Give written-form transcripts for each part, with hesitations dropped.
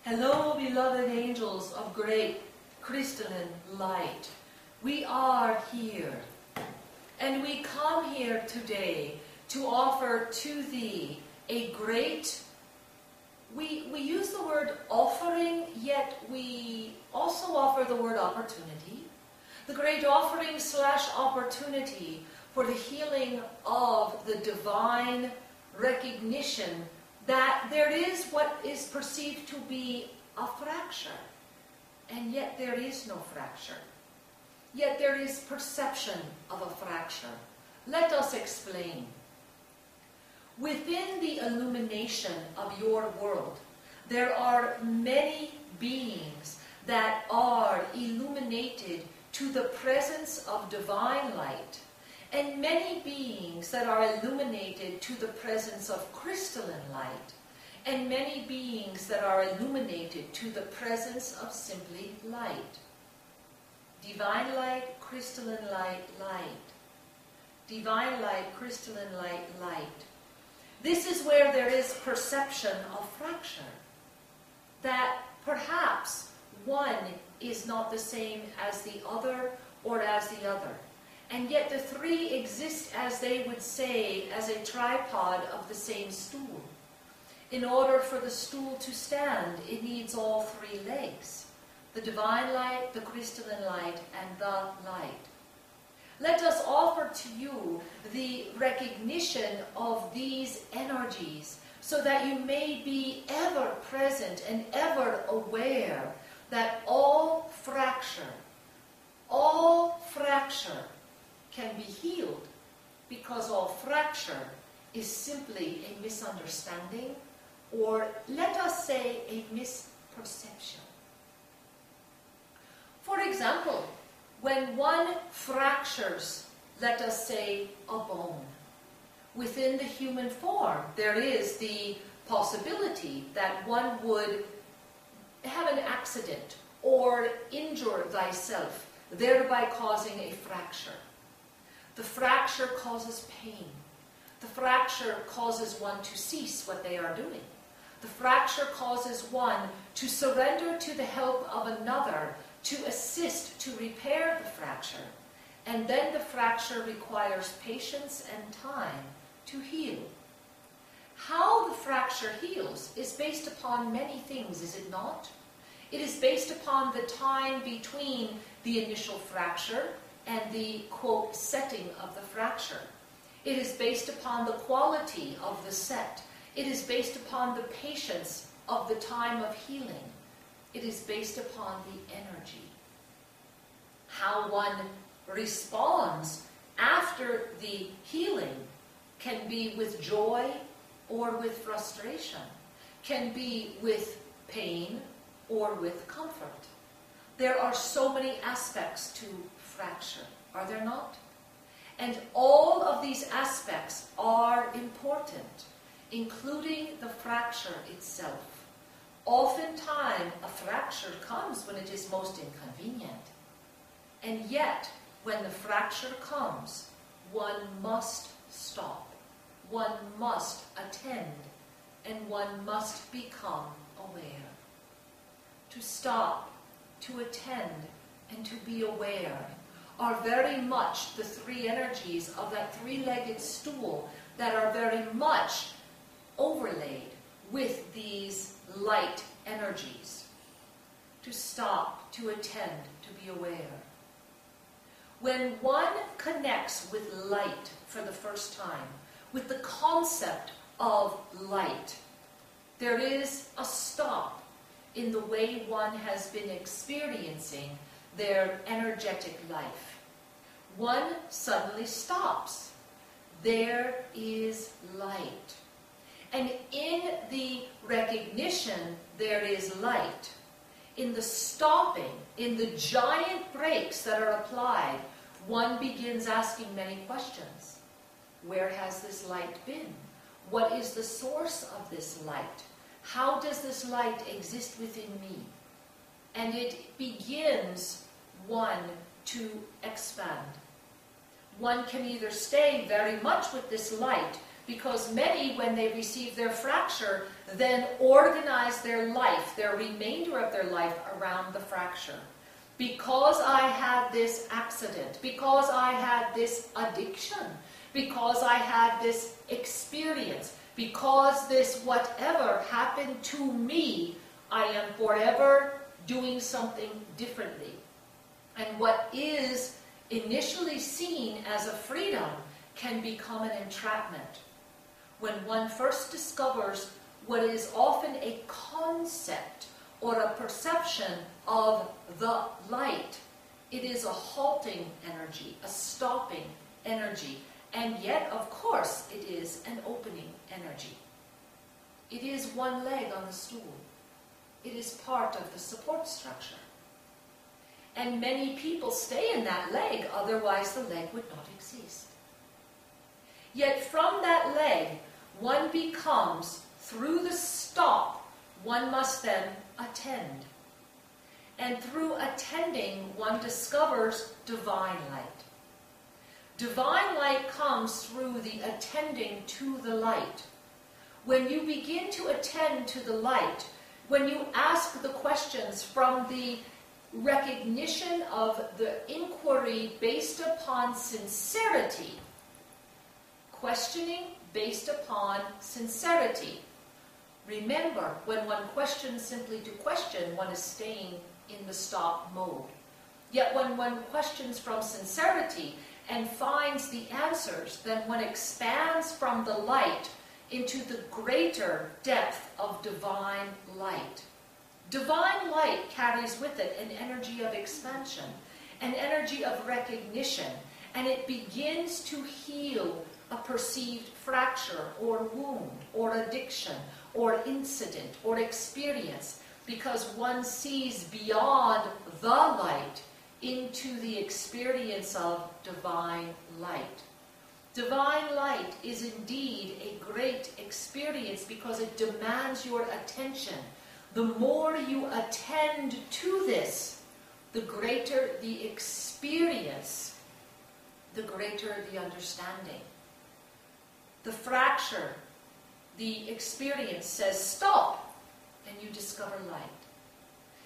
Hello, beloved angels of great crystalline light. We are here, and we come here today to offer to thee a great, we use the word offering, yet we also offer the word opportunity. The great offering / opportunity for the healing of the divine recognition that there is what is perceived to be a fracture, and yet there is no fracture. Yet there is perception of a fracture. Let us explain. Within the illumination of your world, there are many beings that are illuminated to the presence of divine light, and many beings that are illuminated to the presence of crystalline light, and many beings that are illuminated to the presence of simply light. Divine light, crystalline light, light. Divine light, crystalline light, light. This is where there is perception of fracture, that perhaps one is not the same as the other or as the other. And yet the three exist, as they would say, as a tripod of the same stool. In order for the stool to stand, it needs all three legs: the divine light, the crystalline light, and the light. Let us offer to you the recognition of these energies so that you may be ever present and ever aware that all fracture can be healed, because all fracture is simply a misunderstanding, or let us say a misperception. For example, when one fractures, let us say, a bone, within the human form, there is the possibility that one would have an accident or injure thyself, thereby causing a fracture. The fracture causes pain. The fracture causes one to cease what they are doing. The fracture causes one to surrender to the help of another to assist to repair the fracture. And then the fracture requires patience and time to heal. How the fracture heals is based upon many things, is it not? It is based upon the time between the initial fracture and the, quote, setting of the fracture. It is based upon the quality of the set. It is based upon the patience of the time of healing. It is based upon the energy. How one responds after the healing can be with joy or with frustration, can be with pain or with comfort. There are so many aspects to fracture, are there not? And all of these aspects are important, including the fracture itself. Oftentimes, a fracture comes when it is most inconvenient. And yet, when the fracture comes, one must stop, one must attend, and one must become aware. To stop, to attend, and to be aware are very much the three energies of that three-legged stool that are very much overlaid with these light energies. To stop, to attend, to be aware. When one connects with light for the first time, with the concept of light, there is a stop in the way one has been experiencing their energetic life. One suddenly stops. There is light. And in the recognition, there is light. In the stopping, in the giant breaks that are applied, one begins asking many questions. Where has this light been? What is the source of this light? How does this light exist within me? And it begins one to expand. One can either stay very much with this light, because many, when they receive their fracture, then organize their life, their remainder of their life around the fracture. Because I had this accident, because I had this addiction, because I had this experience, because this whatever happened to me, I am forever doing something differently. And what is initially seen as a freedom can become an entrapment. When one first discovers what is often a concept or a perception of the light, it is a halting energy, a stopping energy, and yet, of course, it is an opening energy. It is one leg on the stool. It is part of the support structure. And many people stay in that leg, otherwise the leg would not exist. Yet from that leg, one becomes, through the stop, one must then attend. And through attending, one discovers divine light. Divine light comes through the attending to the light. When you begin to attend to the light, when you ask the questions from the recognition of the inquiry based upon sincerity, questioning based upon sincerity. Remember, when one questions simply to question, one is staying in the stop mode. Yet when one questions from sincerity and finds the answers, then one expands from the light into the greater depth of divine light. Divine light carries with it an energy of expansion, an energy of recognition, and it begins to heal a perceived fracture or wound or addiction or incident or experience, because one sees beyond the light into the experience of divine light. Divine light is indeed a great experience because it demands your attention. The more you attend to this, the greater the experience, the greater the understanding. The fracture, the experience says stop, and you discover light.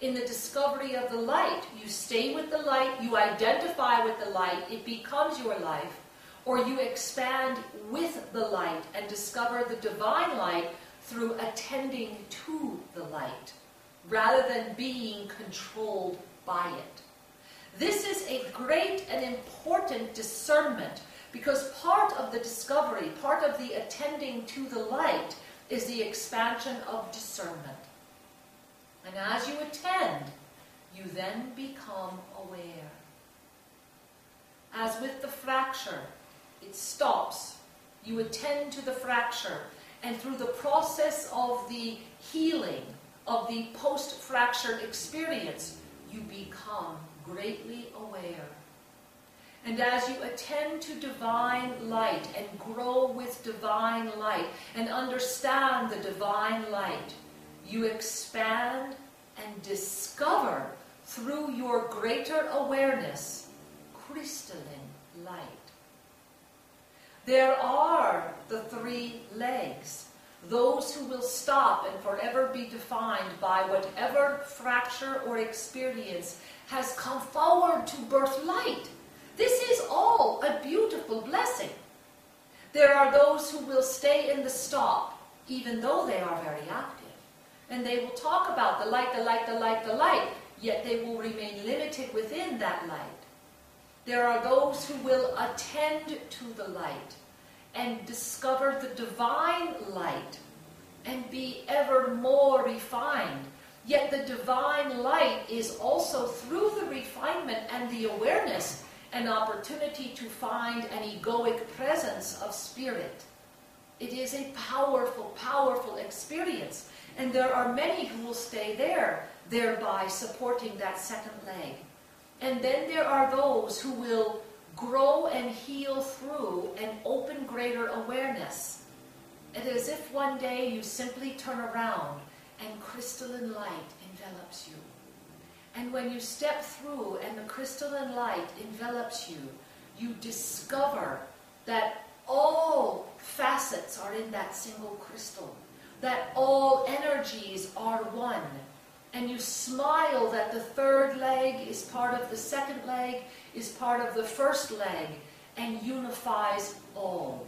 In the discovery of the light, you stay with the light, you identify with the light, it becomes your life, or you expand with the light and discover the divine light through attending to the light, rather than being controlled by it. This is a great and important discernment, because part of the discovery, part of the attending to the light, is the expansion of discernment. And as you attend, you then become aware. As with the fracture, it stops. You attend to the fracture, and through the process of the healing, of the post-fracture experience, you become greatly aware. And as you attend to divine light and grow with divine light and understand the divine light, you expand and discover through your greater awareness crystalline light. There are the three legs, those who will stop and forever be defined by whatever fracture or experience has come forward to birth light. This is all a beautiful blessing. There are those who will stay in the stop, even though they are very active. And they will talk about the light, the light, the light, the light, yet they will remain limited within that light. There are those who will attend to the light and discover the divine light and be ever more refined. Yet the divine light is also, through the refinement and the awareness, an opportunity to find an egoic presence of spirit. It is a powerful, powerful experience. And there are many who will stay there, thereby supporting that second leg. And then there are those who will grow and heal through an open greater awareness. It is as if one day you simply turn around and crystalline light envelops you. And when you step through and the crystalline light envelops you, you discover that all facets are in that single crystal. that all energies are one. And you smile that the third leg is part of the second leg, is part of the first leg, and unifies all.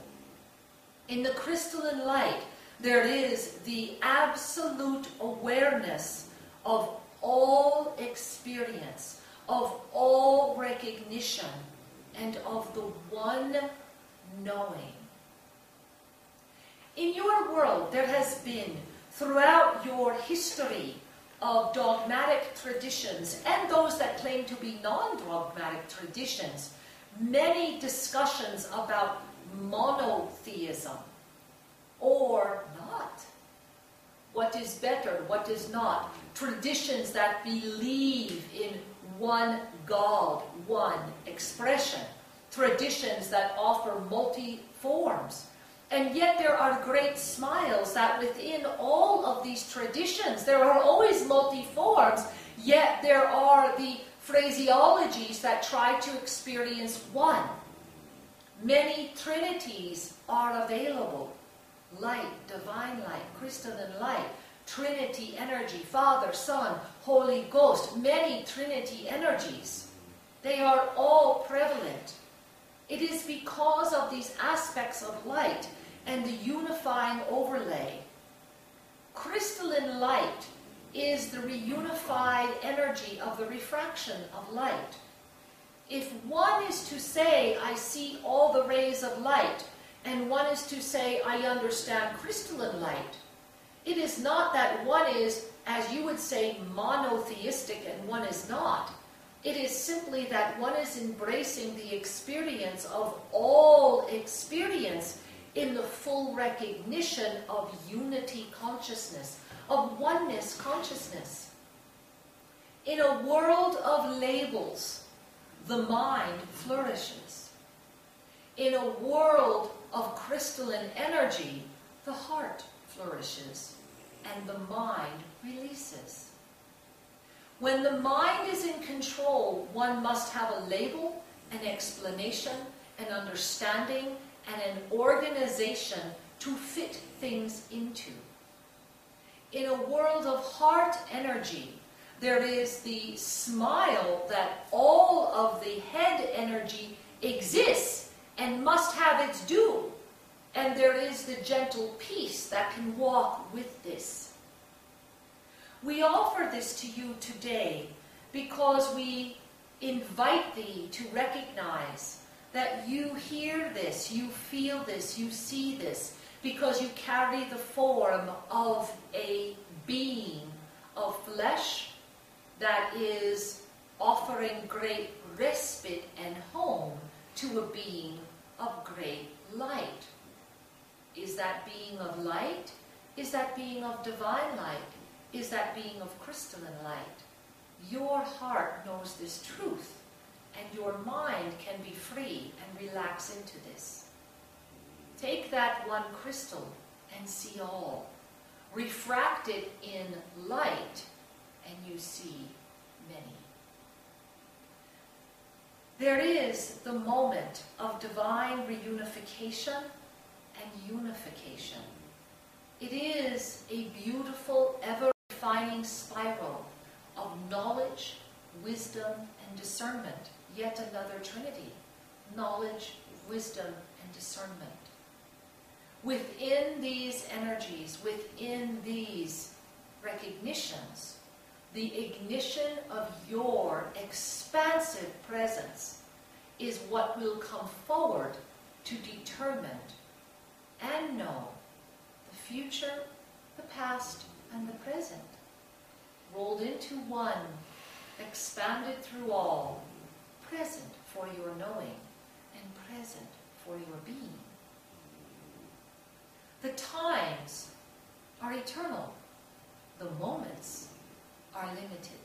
In the crystalline light, there is the absolute awareness of all experience, of all recognition, and of the one knowing. In your world, there has been, throughout your history of dogmatic traditions, and those that claim to be non-dogmatic traditions, many discussions about monotheism, or not. What is better, what is not. Traditions that believe in one God, one expression. Traditions that offer multi-forms. And yet there are great smiles that within all of these traditions, there are always multi-forms, yet there are the phraseologies that try to experience one. Many trinities are available. Light, divine light, crystalline light, Trinity energy, Father, Son, Holy Ghost, many Trinity energies. They are all prevalent. It is because of these aspects of light and the unifying overlay. Crystalline light is the reunified energy of the refraction of light. If one is to say, I see all the rays of light, and one is to say, I understand crystalline light, it is not that one is, as you would say, monotheistic and one is not. It is simply that one is embracing the experience of all experience in the full recognition of unity consciousness, of oneness consciousness. In a world of labels, the mind flourishes. In a world of crystalline energy, the heart flourishes and the mind releases. When the mind is in control, one must have a label, an explanation, an understanding, and an organization to fit things into. In a world of heart energy, there is the smile that all of the head energy exists and must have its due. And there is the gentle peace that can walk with this. We offer this to you today because we invite thee to recognize that you hear this, you feel this, you see this, because you carry the form of a being of flesh that is offering great respite and home to a being of great light. Is that being of light? Is that being of divine light? Is that being of crystalline light? Your heart knows this truth, and your mind can be free and relax into this. Take that one crystal and see all. Refract it in light, and you see many. There is the moment of divine reunification and unification. It is a beautiful, ever-refining spiral of knowledge, wisdom, and discernment. Yet another trinity. Knowledge, wisdom, and discernment. Within these energies, within these recognitions, the ignition of your expansive presence is what will come forward to determine and know the future, the past, and the present, rolled into one, expanded through all, present for your knowing and present for your being. The times are eternal. The moments are limited.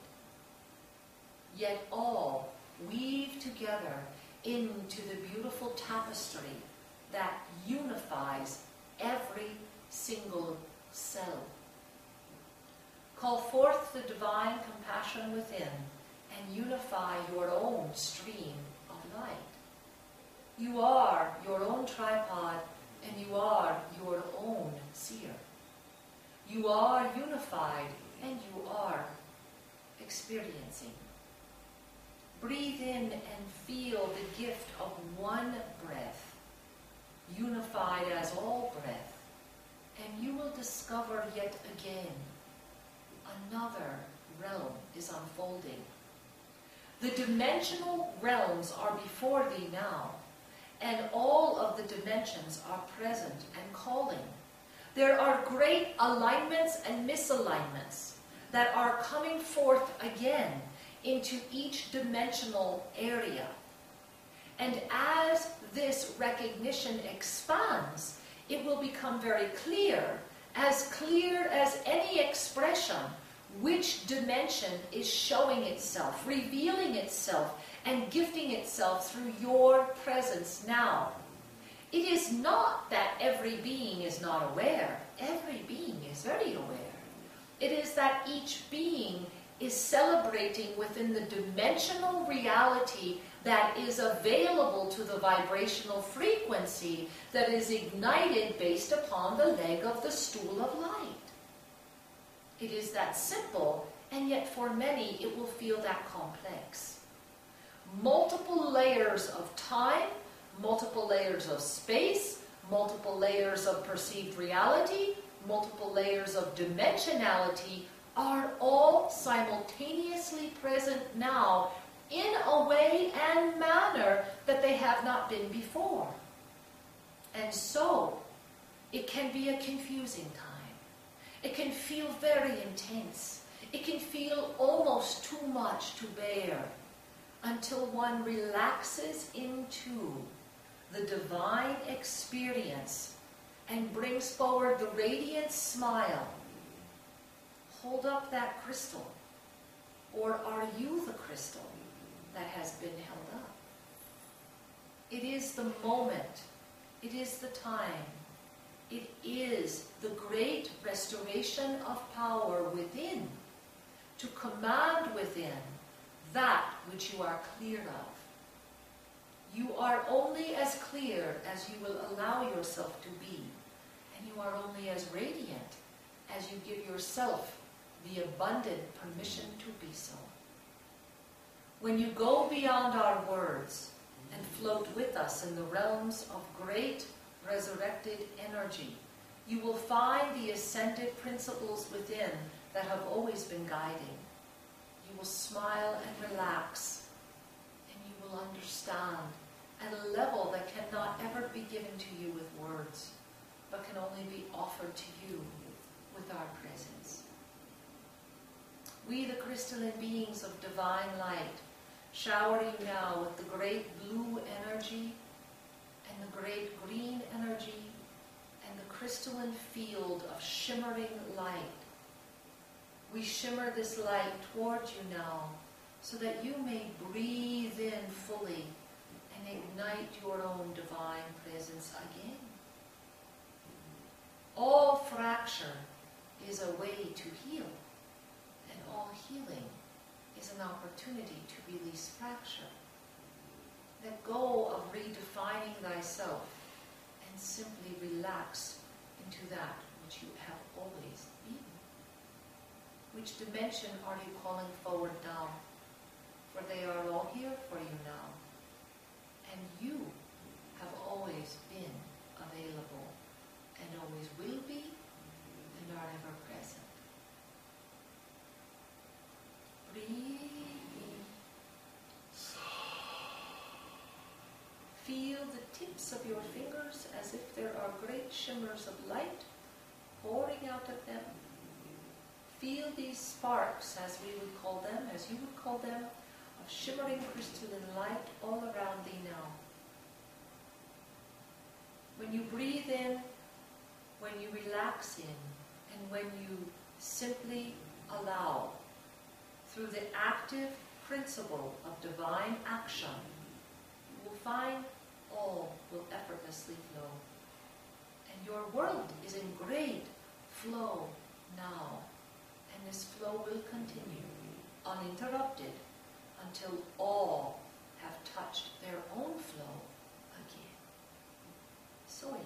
Yet all weave together into the beautiful tapestry that unifies every single cell. Call forth the divine compassion within and unify your own stream of light. You are your own tripod and you are your own seer. You are unified and you are experiencing. Breathe in and feel the gift of one breath, unified as all breath, and you will discover yet again another realm is unfolding. The dimensional realms are before thee now, and all of the dimensions are present and calling. There are great alignments and misalignments that are coming forth again into each dimensional area. And as this recognition expands, it will become very clear as any expression, which dimension is showing itself, revealing itself, and gifting itself through your presence now. It is not that every being is not aware. Every being is very aware. It is that each being is celebrating within the dimensional reality that is available to the vibrational frequency that is ignited based upon the leg of the stool of light. It is that simple, and yet for many it will feel that complex. Multiple layers of time, multiple layers of space, multiple layers of perceived reality, multiple layers of dimensionality are all simultaneously present now in a way and manner that they have not been before. And so, it can be a confusing time. It can feel very intense. It can feel almost too much to bear until one relaxes into the divine experience and brings forward the radiant smile. Hold up that crystal. Or are you the crystal that has been held up? It is the moment. It is the time. It is the great restoration of power within, to command within that which you are clear of. You are only as clear as you will allow yourself to be, and you are only as radiant as you give yourself the abundant permission to be so. When you go beyond our words and float with us in the realms of great resurrected energy, you will find the ascended principles within that have always been guiding. You will smile and relax, and you will understand at a level that cannot ever be given to you with words, but can only be offered to you with our presence. We, the crystalline beings of divine light, shower you now with the great blue energy and the great green energy and the crystalline field of shimmering light. We shimmer this light towards you now so that you may breathe in fully and ignite your own divine presence again. All fracture is a way to heal, and all healing is an opportunity to release fracture. Let go of redefining thyself and simply relax into that which you have always been. Which dimension are you calling forward now? For they are all here for you now. And you have always been available and always will be and are ever present. Breathe. Feel the tips of your fingers as if there are great shimmers of light pouring out of them. Feel these sparks, as we would call them, as you would call them, of shimmering crystalline light all around thee now. When you breathe in, when you relax in, and when you simply allow, through the active principle of divine action, you will find all will effortlessly flow. And your world is in great flow now. And this flow will continue, uninterrupted, until all have touched their own flow again. Soy.